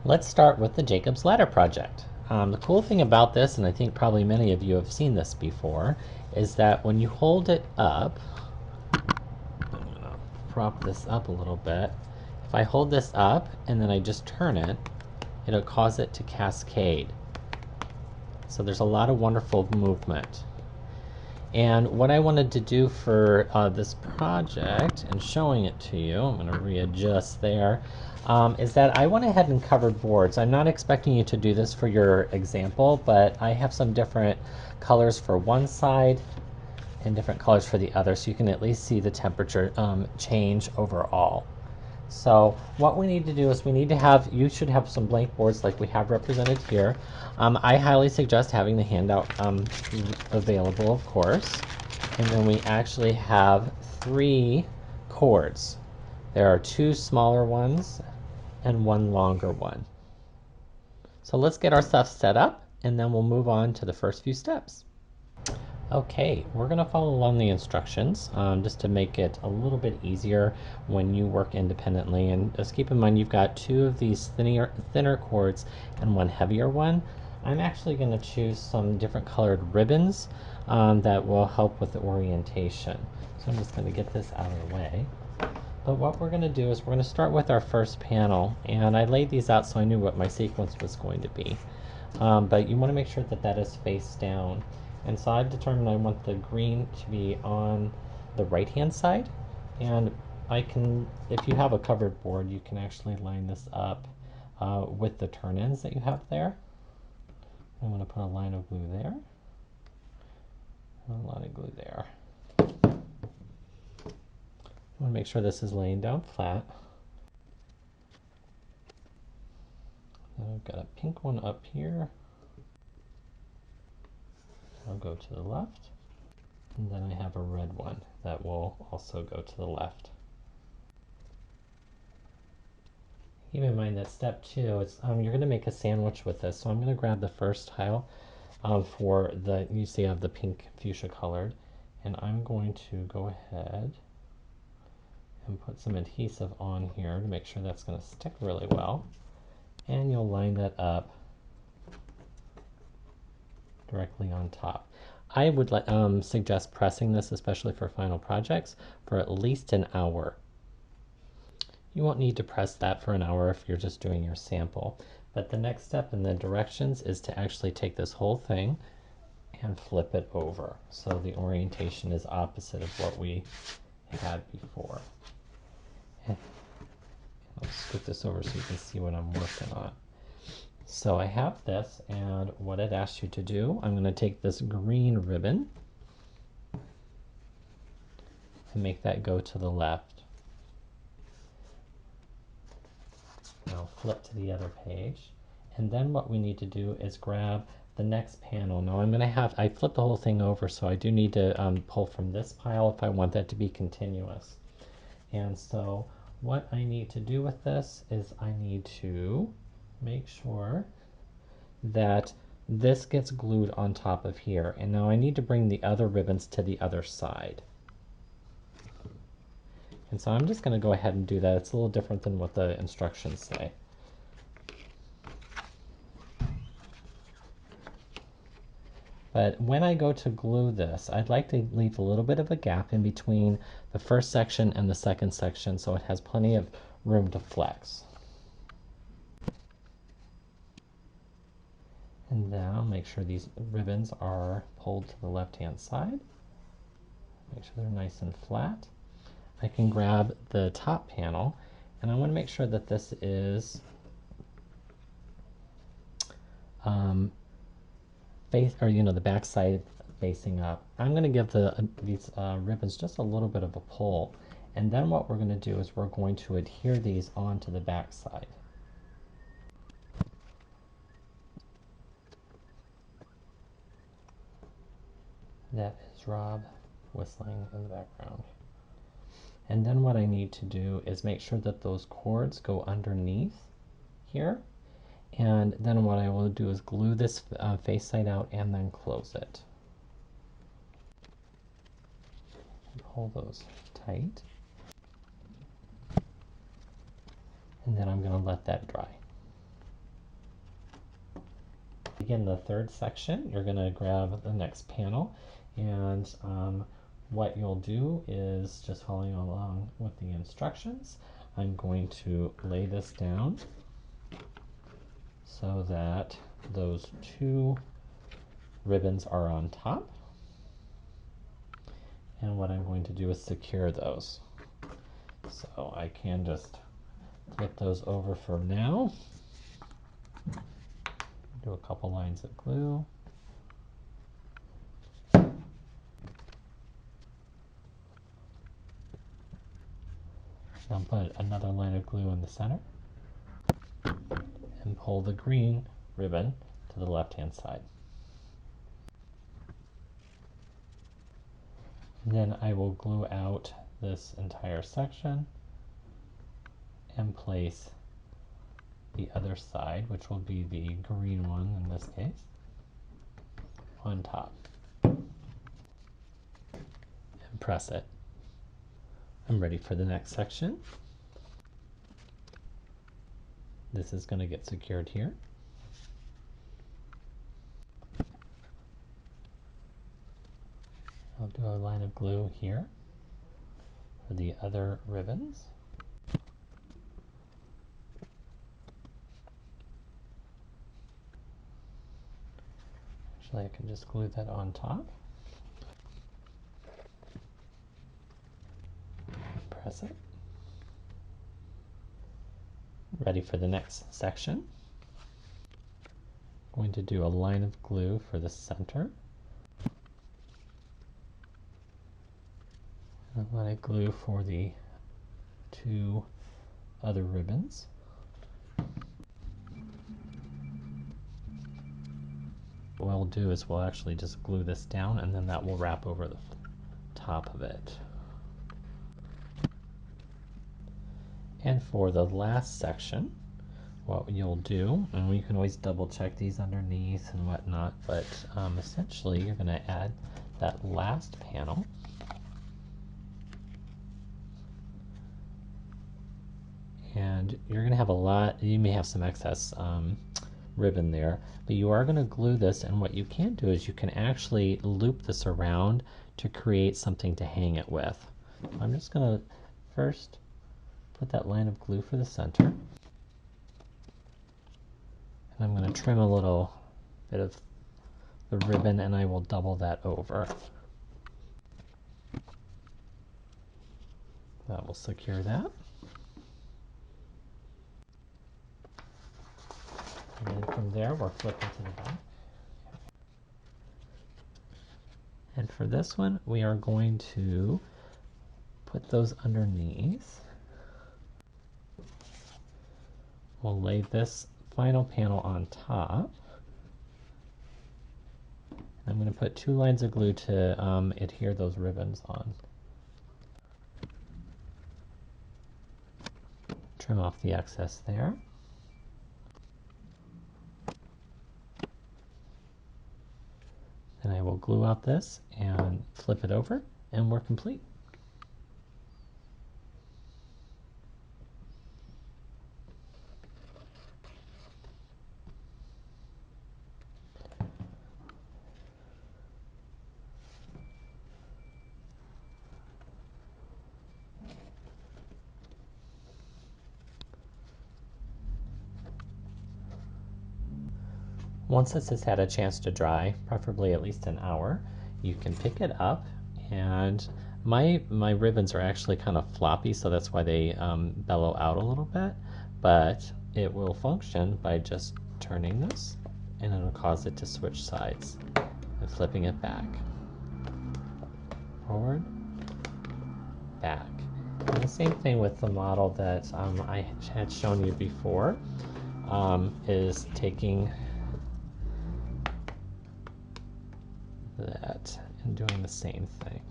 Let's start with the Jacob's Ladder project. The cool thing about this, and I think probably many of you have seen this before, is that when you hold it up, I'm going to prop this up a little bit. If I hold this up and then I just turn it, it'll cause it to cascade. So there's a lot of wonderful movement. And what I wanted to do for this project and showing it to you, I'm going to readjust there, is that I went ahead and covered boards. I'm not expecting you to do this for your example, but I have some different colors for one side and different colors for the other, so you can at least see the temperature change overall. So what we need to do is you should have some blank boards like we have represented here. I highly suggest having the handout available, of course. And then we actually have 3 cords. There are 2 smaller ones and 1 longer one. So let's get our stuff set up and then we'll move on to the first few steps. Okay, we're going to follow along the instructions just to make it a little bit easier when you work independently. And just keep in mind you've got 2 of these thinner cords and 1 heavier one. I'm actually going to choose some different colored ribbons that will help with the orientation. So I'm just going to get this out of the way. But what we're going to do is we're going to start with our first panel. And I laid these out so I knew what my sequence was going to be. But you want to make sure that that is face down. And so I've determined I want the green to be on the right-hand side. And I can, if you have a covered board, you can actually line this up with the turn-ins that you have there. I'm going to put a line of glue there. And a line of glue there. I want to make sure this is laying down flat. Then I've got a pink one up here. I'll go to the left. And then I have a red one that will also go to the left. Keep in mind that step 2 is you're going to make a sandwich with this. So I'm going to grab the first tile for the, you see I have the pink fuchsia colored, and I'm going to go ahead and put some adhesive on here to make sure that's going to stick really well. And you'll line that up directly on top. I would suggest pressing this, especially for final projects, for at least an hour. You won't need to press that for an hour if you're just doing your sample. But the next step in the directions is to actually take this whole thing and flip it over. So the orientation is opposite of what we had before. And I'll scoot this over so you can see what I'm working on. So I have this, and what it asks you to do, I'm going to take this green ribbon and make that go to the left. Now flip to the other page. And then what we need to do is grab the next panel. Now I flipped the whole thing over, so I do need to pull from this pile if I want that to be continuous. And so what I need to do with this is I need to make sure that this gets glued on top of here. And now I need to bring the other ribbons to the other side. And so I'm just going to go ahead and do that. It's a little different than what the instructions say. But when I go to glue this, I'd like to leave a little bit of a gap in between the first section and the second section so it has plenty of room to flex. And now make sure these ribbons are pulled to the left-hand side. Make sure they're nice and flat. I can grab the top panel, and I want to make sure that this is the back side facing up. I'm going to give these ribbons just a little bit of a pull, and then what we're going to do is we're going to adhere these onto the back side. That is Rob whistling in the background. And then what I need to do is make sure that those cords go underneath here. And then what I will do is glue this face side out and then close it. Hold those tight. And then I'm going to let that dry. begin the third section, you're going to grab the next panel, and what you'll do is, just following along with the instructions, I'm going to lay this down so that those two ribbons are on top. And what I'm going to do is secure those. So I can just flip those over for now. Do a couple lines of glue. Now put another line of glue in the center and pull the green ribbon to the left-hand side. And then I will glue out this entire section and place the other side, which will be the green one in this case, on top. And press it. I'm ready for the next section. This is going to get secured here. I'll do a line of glue here for the other ribbons. Actually, I can just glue that on top. Press it. Ready for the next section. I'm going to do a line of glue for the center. And a line of glue for the two other ribbons. What we'll do is we'll actually just glue this down, and then that will wrap over the top of it. And for the last section, what you'll do, and you can always double check these underneath and whatnot, but essentially you're going to add that last panel. And you're going to have a lot, you may have some excess ribbon there, but you are going to glue this, and what you can do is you can actually loop this around to create something to hang it with. I'm just going to first put that line of glue for the center, and I'm going to trim a little bit of the ribbon, and I will double that over. That will secure that. And then from there, we're flipping to the back. And for this one, we are going to put those underneath. We'll lay this final panel on top. I'm going to put 2 lines of glue to adhere those ribbons on. Trim off the excess there. Then I will glue out this and flip it over, and we're complete. Once this has had a chance to dry, preferably at least an hour, you can pick it up, and my ribbons are actually kind of floppy, so that's why they bellow out a little bit, but it will function by just turning this, and it'll cause it to switch sides, and flipping it back, forward, back. And the same thing with the model that I had shown you before, is taking that and doing the same thing.